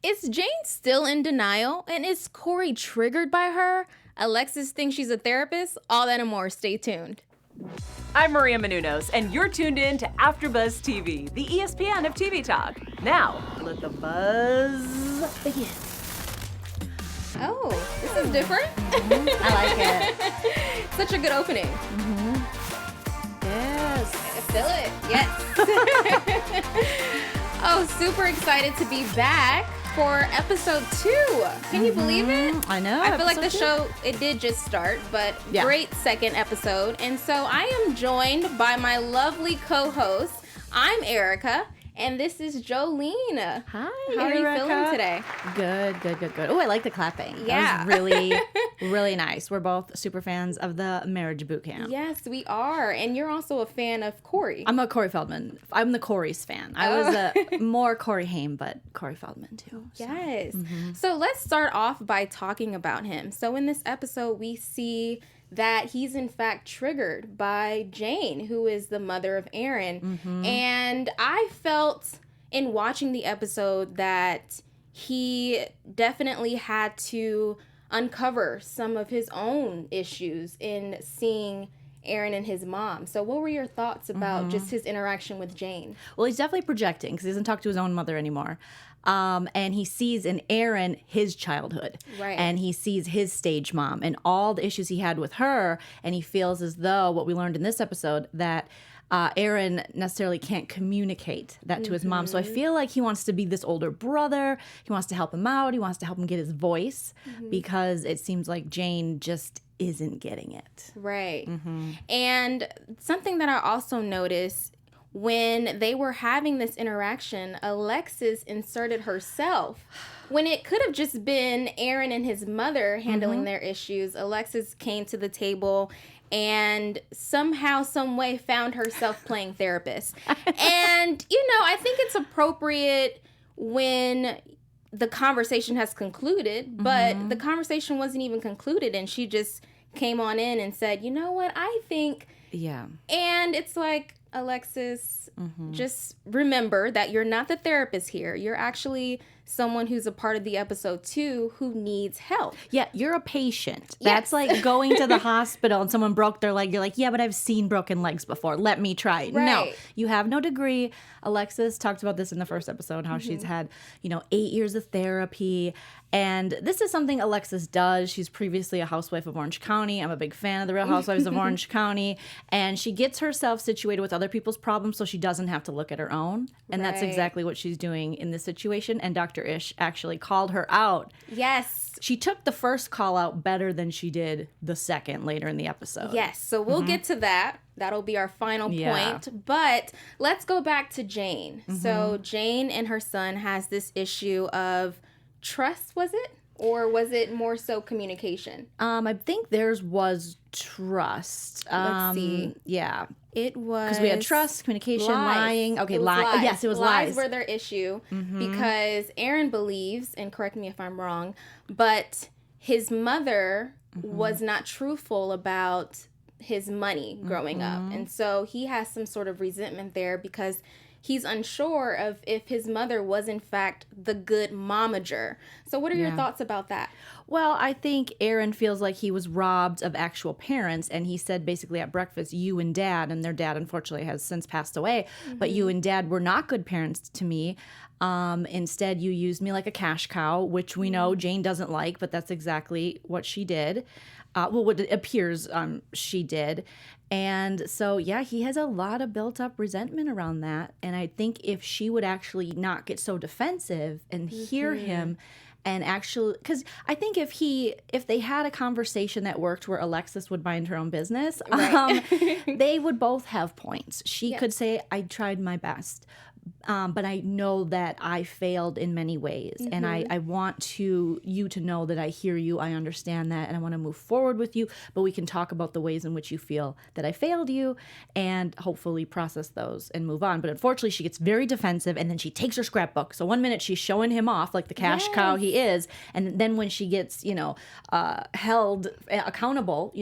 Is Jane still in denial? And is Corey triggered by her? Alexis thinks she's a therapist? All that and more. Stay tuned. I'm Maria Menounos, and you're tuned in to AfterBuzz TV, the ESPN of TV talk. Now, let the buzz begin. Oh, this is different. I like it. Such a good opening. Yes. I feel it. Yes. Oh, super excited to be back for episode 2. Can you believe it? I know. I feel like the episode show, it did just start, but Yeah. great second episode. And so I am joined by my lovely co-host. I'm Erika, and this is Joleen. Hi, How are you Erika. feeling today? Good. Oh, I like the clapping. Yeah. That was really, really nice. We're both super fans of the marriage boot camp. Yes, we are. And you're also a fan of Corey. I'm a Corey Feldman. I'm the Corey's fan. I was a more Corey Haim, but Corey Feldman too. So. Yes. So let's start off by talking about him. So in this episode, we see that he's in fact triggered by Jane, who is the mother of Aaron. And I felt in watching the episode that he definitely had to uncover some of his own issues in seeing Aaron and his mom. So what were your thoughts about just his interaction with Jane? Well, he's definitely projecting because he doesn't talk to his own mother anymore. And he sees in Aaron his childhood. Right. And he sees his stage mom and all the issues he had with her. And he feels as though what we learned in this episode that Aaron necessarily can't communicate that to his mom. So I feel like he wants to be this older brother. He wants to help him out. He wants to help him get his voice because it seems like Jane just isn't getting it. Right. And something that I also noticed when they were having this interaction, Alexis inserted herself. When it could have just been Aaron and his mother handling their issues, Alexis came to the table and somehow, some way found herself playing therapist. And, I think it's appropriate when the conversation has concluded, but the conversation wasn't even concluded, and she just came on in and said, you know what, I think... Yeah. And it's like, Alexis, just remember that you're not the therapist here. You're actually someone who's a part of the episode too who needs help. Yeah, you're a patient. Yes. That's like going to the hospital and someone broke their leg. You're like, yeah, but I've seen broken legs before. Let me try. No, Right. you have no degree. Alexis talked about this in the first episode, how she's had, 8 years of therapy. And this is something Alexis does. She's previously a housewife of Orange County. I'm a big fan of the Real Housewives of Orange County. And she gets herself situated with other people's problems so she doesn't have to look at her own. And that's Right. exactly what she's doing in this situation. And Dr. Ish actually called her out. Yes. She took the first call out better than she did the second later in the episode. Yes. So we'll get to that. That'll be our final Yeah. point. But let's go back to Jane. So Jane and her son has this issue of trust, was it? Or was it more so communication? I think theirs was trust. Let's see. Yeah. It was... Because we had trust, communication, lies. lying. Okay, It was lying. Yes, it was lies. Lies were their issue because Aaron believes, and correct me if I'm wrong, but his mother was not truthful about his money growing up. And so he has some sort of resentment there because he's unsure of if his mother was in fact the good momager. So what are your thoughts about that? Well, I think Aaron feels like he was robbed of actual parents, and he said basically at breakfast, you and dad, and their dad unfortunately has since passed away, but you and dad were not good parents to me. Instead, you used me like a cash cow, which we know Jane doesn't like, but that's exactly what she did. What it appears she did. And so, yeah, he has a lot of built up resentment around that. And I think if she would actually not get so defensive and hear him and actually, because I think if they had a conversation that worked where Alexis would mind her own business, they would both have points. She could say, I tried my best. But I know that I failed in many ways, and I want you to know that I hear you, I understand that, and I want to move forward with you, but we can talk about the ways in which you feel that I failed you and hopefully process those and move on. But unfortunately, she gets very defensive, and then she takes her scrapbook. So one minute she's showing him off like the cash cow he is, and then when she gets, held accountable,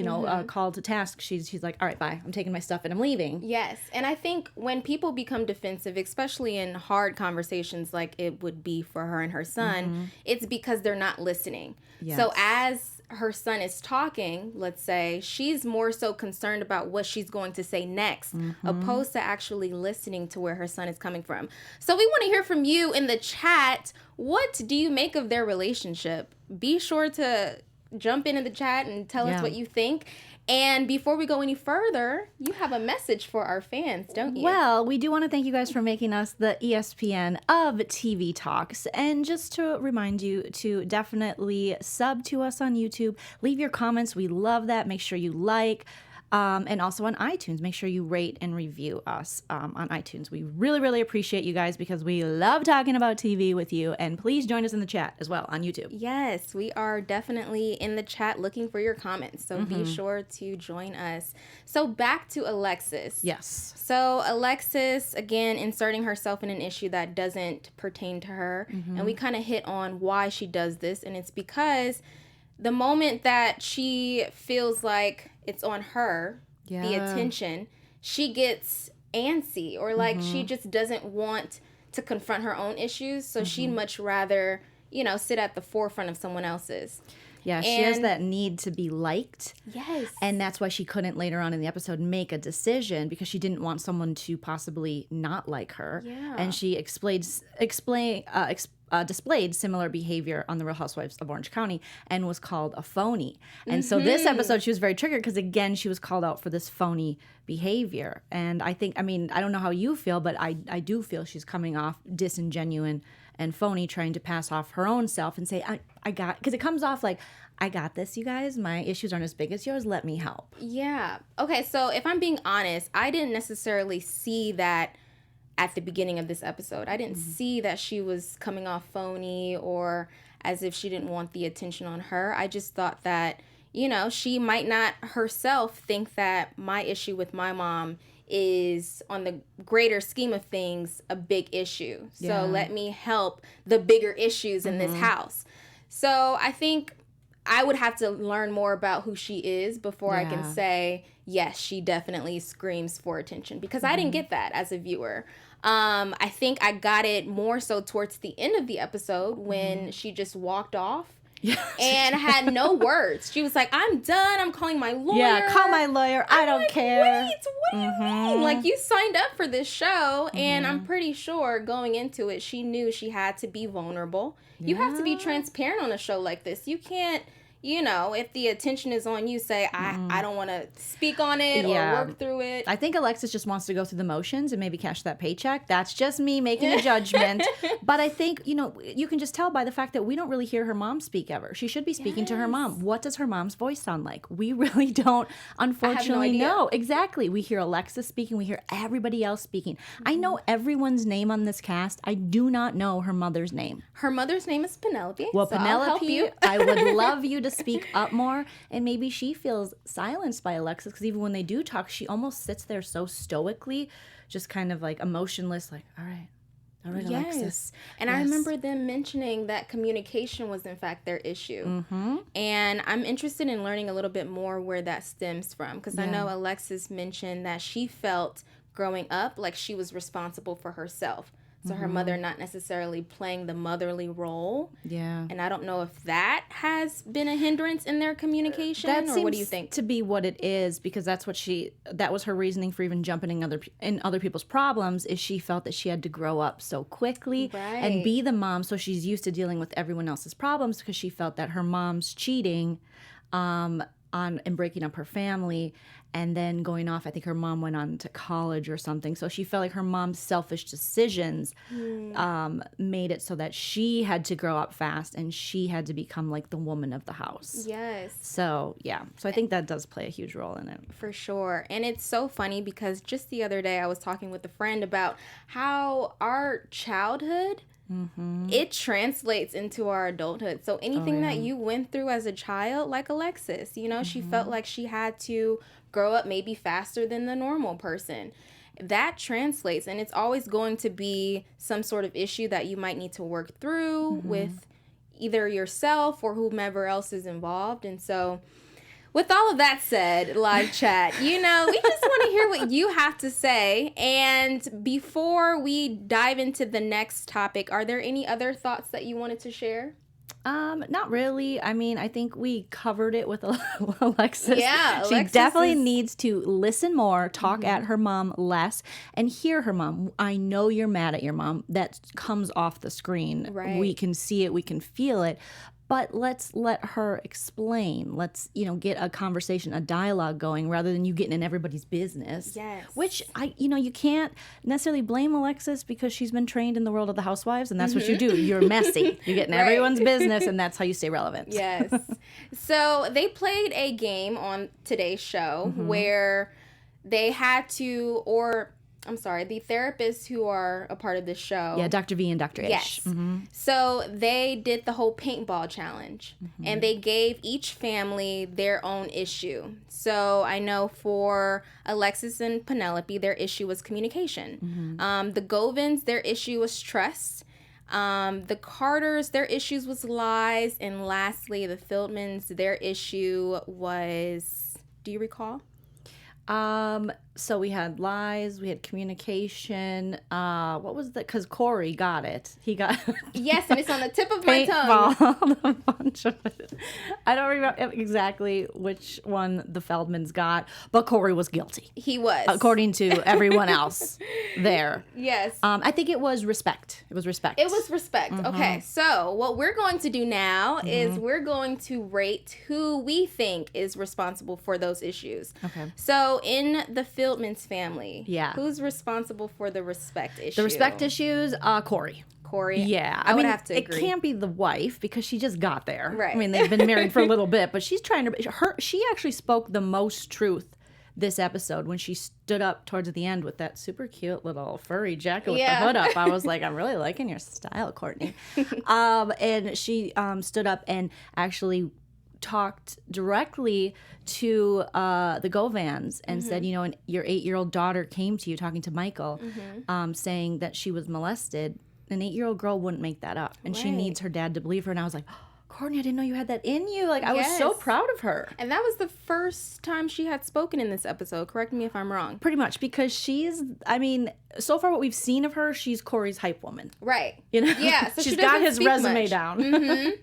called to task, she's like, all right, bye, I'm taking my stuff and I'm leaving. Yes, and I think when people become defensive, especially especially in hard conversations like it would be for her and her son, it's because they're not listening. Yes. So as her son is talking, let's say, she's more so concerned about what she's going to say next, opposed to actually listening to where her son is coming from. So we want to hear from you in the chat. What do you make of their relationship? Be sure to jump into the chat and tell us what you think. And before we go any further, you have a message for our fans, don't you? Well, we do want to thank you guys for making us the ESPN of TV Talks. And just to remind you to definitely sub to us on YouTube. Leave your comments. We love that. Make sure you like. And also on iTunes, make sure you rate and review us on iTunes. We really, really appreciate you guys because we love talking about TV with you. And please join us in the chat as well on YouTube. Yes, we are definitely in the chat looking for your comments. So be sure to join us. So back to Alexis. Yes. So Alexis, again, inserting herself in an issue that doesn't pertain to her. And we kind of hit on why she does this. And it's because the moment that she feels like it's on her, the attention, she gets antsy or like she just doesn't want to confront her own issues. So she'd much rather, sit at the forefront of someone else's. Yeah, she has that need to be liked. Yes. And that's why she couldn't later on in the episode make a decision because she didn't want someone to possibly not like her. Yeah. And she displayed similar behavior on The Real Housewives of Orange County and was called a phony. And so this episode, she was very triggered because, again, she was called out for this phony behavior. And I don't know how you feel, but I do feel she's coming off disingenuine and phony, trying to pass off her own self and say, because it comes off like, I got this, you guys. My issues aren't as big as yours. Let me help. Yeah. Okay, so if I'm being honest, I didn't necessarily see that at the beginning of this episode. I didn't see that she was coming off phony or as if she didn't want the attention on her. I just thought that, she might not herself think that my issue with my mom is, on the greater scheme of things, a big issue. Yeah. So let me help the bigger issues in this house. So I think I would have to learn more about who she is before I can say, yes, she definitely screams for attention. Because I didn't get that as a viewer. I think I got it more so towards the end of the episode when she just walked off. And had no words. She was like, I'm done. I'm calling my lawyer. Yeah, call my lawyer. I don't care. Wait, what do you mean? Like, you signed up for this show, and I'm pretty sure going into it, she knew she had to be vulnerable. You have to be transparent on a show like this. You can't, if the attention is on you, say, I don't want to speak on it or work through it. I think Alexis just wants to go through the motions and maybe cash that paycheck. That's just me making a judgment. But I think, you can just tell by the fact that we don't really hear her mom speak ever. She should be speaking to her mom. What does her mom's voice sound like? We really don't, unfortunately, know. Exactly. We hear Alexis speaking. We hear everybody else speaking. I know everyone's name on this cast. I do not know her mother's name. Her mother's name is Penelope. Well, so Penelope, I'll help you. I would love you to speak up more, and maybe she feels silenced by Alexis because even when they do talk, she almost sits there so stoically, just kind of like emotionless, like, all right, Alexis. And I remember them mentioning that communication was in fact their issue. And I'm interested in learning a little bit more where that stems from, because I know Alexis mentioned that she felt growing up like she was responsible for herself. So her mother not necessarily playing the motherly role. Yeah. And I don't know if that has been a hindrance in their communication, or what do you think? To be what it is, because that was her reasoning for even jumping in other people's problems, is she felt that she had to grow up so quickly and be the mom, so she's used to dealing with everyone else's problems because she felt that her mom's cheating and breaking up her family and then going off. I think her mom went on to college or something. So she felt like her mom's selfish decisions made it so that she had to grow up fast and she had to become like the woman of the house. Yes. So, yeah. So I think that does play a huge role in it. For sure. And it's so funny because just the other day I was talking with a friend about how our childhood, it translates into our adulthood. So anything that you went through as a child, like Alexis, she felt like she had to grow up maybe faster than the normal person. That translates, and it's always going to be some sort of issue that you might need to work through with either yourself or whomever else is involved. And so With all of that said, live chat, we just want to hear what you have to say. And before we dive into the next topic, are there any other thoughts that you wanted to share? Not really. I mean, I think we covered it with Alexis. Yeah, she Alexis definitely needs to listen more, talk at her mom less, and hear her mom. I know you're mad at your mom. That comes off the screen. Right. We can see it. We can feel it. But let's let her explain. Let's, get a conversation, a dialogue going rather than you getting in everybody's business. Yes. Which, you can't necessarily blame Alexis because she's been trained in the world of the housewives, and that's what you do. You're messy. You're getting everyone's business, and that's how you stay relevant. Yes. So they played a game on today's show where they had to, the therapists who are a part of this show. Yeah, Dr. V and Dr. Ish. Yes. So they did the whole paintball challenge, and they gave each family their own issue. So I know for Alexis and Penelope, their issue was communication. The Govins, their issue was trust. The Carters, their issues was lies. And lastly, the Feldmans, their issue was, do you recall? So we had lies, we had communication. What was that? Because Corey got it. He got Yes, and it's on the tip of my tongue. paintball. A bunch of it. I don't remember exactly which one the Feldmans got, but Corey was guilty. He was. According to everyone else there. Yes. I think it was respect. It was respect. It was respect. Okay, so what we're going to do now is we're going to rate who we think is responsible for those issues. Okay. So in the Feldman's family, Yeah. who's responsible for the respect issue? The respect issues, Corey. Corey? Yeah. I would have to agree. It can't be the wife because she just got there. Right. I mean, they've been married for a little bit, but she's trying to, she actually spoke the most truth this episode when she stood up towards the end with that super cute little furry jacket with the hood up. I was like, I'm really liking your style, Courtney. And she stood up and actually talked directly to the Govans and said, and your 8-year-old daughter came to you talking to Michael, saying that she was molested. An 8-year-old girl wouldn't make that up, and she needs her dad to believe her. And I was like, Courtney, I didn't know you had that in you. Like, I was so proud of her. And that was the first time she had spoken in this episode. Correct me if I'm wrong. Pretty much, because so far what we've seen of her, she's Corey's hype woman. Right. Yeah. So she's got his resume down.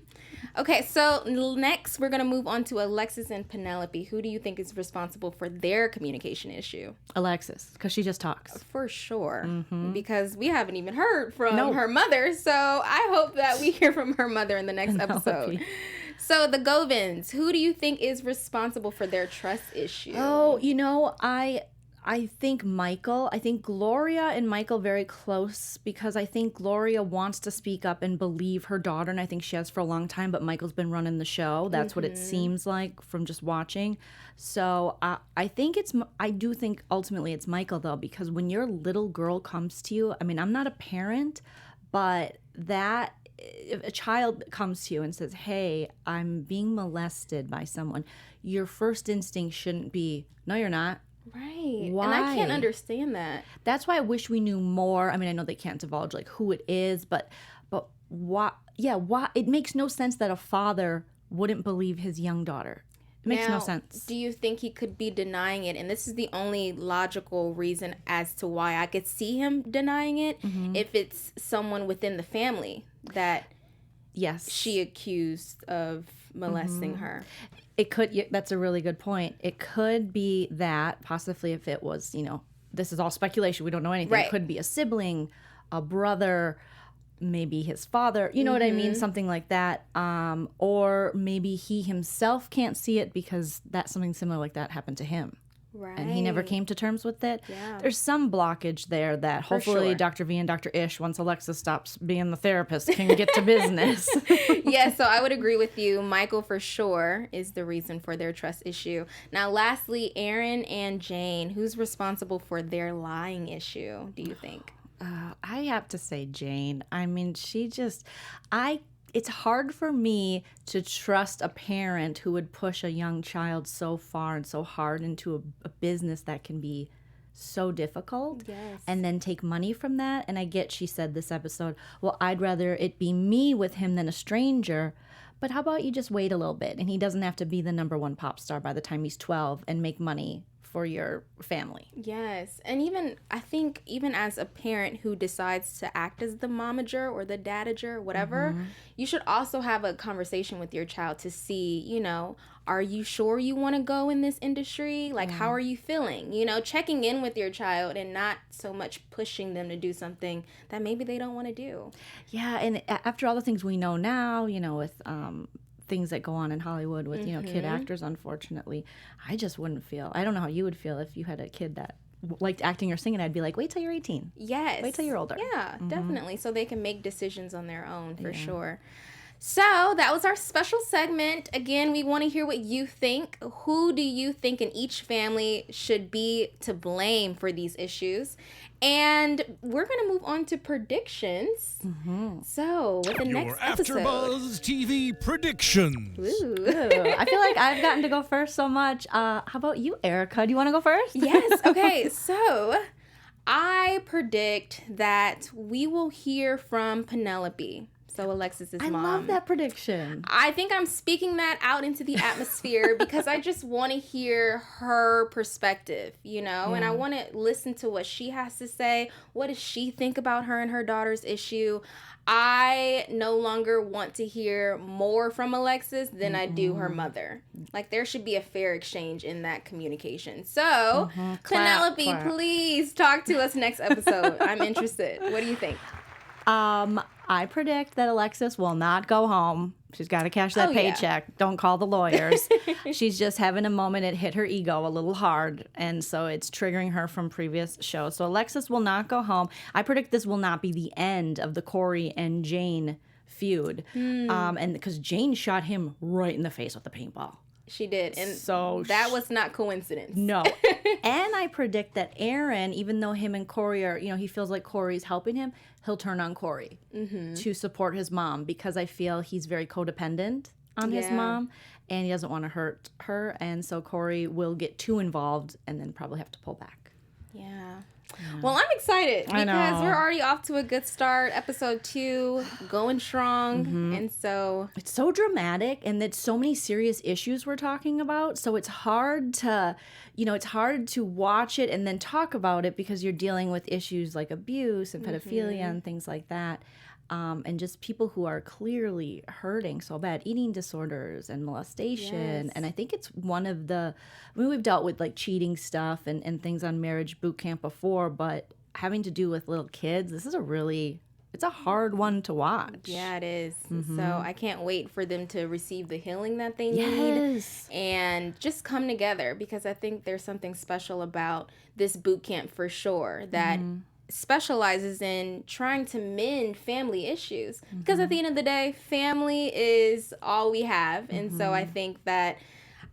Okay, so next we're going to move on to Alexis and Penelope. Who do you think is responsible for their communication issue? Alexis, because she just talks. For sure. Because we haven't even heard from her mother, so I hope that we hear from her mother in the next episode. So the Govins, who do you think is responsible for their trust issue? Oh, I think Michael. I think Gloria and Michael very close because I think Gloria wants to speak up and believe her daughter, and I think she has for a long time, but Michael's been running the show. That's what it seems like from just watching. So I do think ultimately it's Michael, though, because when your little girl comes to you, I mean, I'm not a parent, but if a child comes to you and says, hey, I'm being molested by someone, your first instinct shouldn't be, no, you're not. Right. Why? And I can't understand that. That's why I wish we knew more. I mean, I know they can't divulge like who it is, but why? Yeah, why? It makes no sense that a father wouldn't believe his young daughter. It makes no sense. Do you think he could be denying it? And this is the only logical reason as to why I could see him denying it if it's someone within the family that she accused of molesting her. It could. That's a really good point. It could be that, possibly if it was, this is all speculation. We don't know anything. Right. It could be a sibling, a brother, maybe his father. You know what I mean? Something like that. Or maybe he himself can't see it because something similar like that happened to him. Right. And he never came to terms with it. Yeah. There's some blockage there that hopefully Dr. V and Dr. Ish, once Alexis stops being the therapist, can get to business. Yeah, so I would agree with you. Michael, for sure, is the reason for their trust issue. Now, lastly, Aaron and Jane, who's responsible for their lying issue, do you think? I have to say Jane. I mean, it's hard for me to trust a parent who would push a young child so far and so hard into a business that can be so difficult. Yes. And then take money from that. And I get, she said this episode, well, I'd rather it be me with him than a stranger. But how about you just wait a little bit and he doesn't have to be the number one pop star by the time he's 12 and make money for your family. Yes. And I think even as a parent who decides to act as the momager or the dadager, whatever, you should also have a conversation with your child to see, are you sure you want to go in this industry? Like, how are you feeling? Checking in with your child and not so much pushing them to do something that maybe they don't want to do. Yeah. And after all the things we know now, with things that go on in Hollywood with, kid actors, unfortunately, I just wouldn't feel, I don't know how you would feel if you had a kid that liked acting or singing. I'd be like, wait till you're 18. Yes. Wait till you're older. Yeah, definitely. So they can make decisions on their own for sure. So that was our special segment. Again, we want to hear what you think. Who do you think in each family should be to blame for these issues? And we're going to move on to predictions. So, with the next episode. AfterBuzz TV predictions. Ooh. I feel like I've gotten to go first so much. How about you, Erika? Do you want to go first? Yes. Okay. So, I predict that we will hear from Penelope. So Alexis's mom. I love that prediction. I think I'm speaking that out into the atmosphere because I just want to hear her perspective, and I want to listen to what she has to say. What does she think about her and her daughter's issue? I no longer want to hear more from Alexis than I do her mother. Like, there should be a fair exchange in that communication. So, Penelope, clap. please talk to us next episode. I'm interested. What do you think? I predict that Alexis will not go home. She's got to cash that Oh, yeah. paycheck. Don't call the lawyers. She's just having a moment. It hit her ego a little hard, and so it's triggering her from previous shows. So Alexis will not go home. I predict this will not be the end of the Corey and Jane feud, and because Jane shot him right in the face with the paintball. She did. And So that was not coincidence. No. And I predict that Aaron, even though him and Corey are, he feels like Corey's helping him, he'll turn on Corey to support his mom because I feel he's very codependent on his mom and he doesn't want to hurt her. And so Corey will get too involved and then probably have to pull back. Yeah. Well, I'm excited because we're already off to a good start. Episode 2, going strong. And so it's so dramatic and it's so many serious issues we're talking about. So it's hard to, it's hard to watch it and then talk about it because you're dealing with issues like abuse and pedophilia and things like that. And just people who are clearly hurting so bad, eating disorders and molestation. Yes. And I think it's one of we've dealt with like cheating stuff and things on Marriage Boot Camp before, but having to do with little kids, this is it's a hard one to watch. Yeah, it is. So I can't wait for them to receive the healing that they need and just come together because I think there's something special about this boot camp for sure that specializes in trying to mend family issues because at the end of the day, family is all we have. And so I think that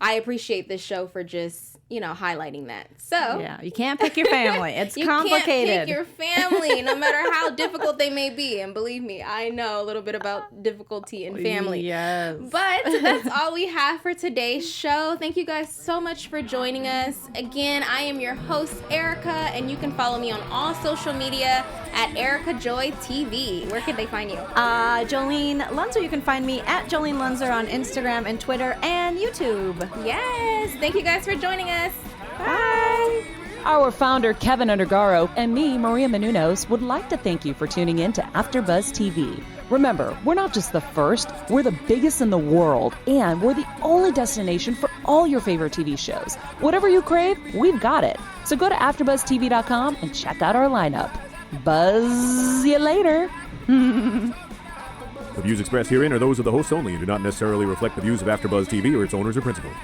I appreciate this show for just, highlighting that. So yeah, you can't pick your family. It's complicated. You can't pick your family, no matter how difficult they may be. And believe me, I know a little bit about difficulty in family. Yes. But that's all we have for today's show. Thank you guys so much for joining us. Again, I am your host, Erika, and you can follow me on all social media at Erika Joy TV. Where can they find you? Joleen Lunzer. You can find me at Joleen Lunzer on Instagram and Twitter and YouTube. Yes. Thank you guys for joining us. Bye. Our founder, Keven Undergaro, and me, Maria Menounos, would like to thank you for tuning in to AfterBuzz TV. Remember, we're not just the first, we're the biggest in the world, and we're the only destination for all your favorite TV shows. Whatever you crave, we've got it. So go to AfterBuzzTV.com and check out our lineup. Buzz you later. The views expressed herein are those of the hosts only and do not necessarily reflect the views of AfterBuzz TV or its owners or principals.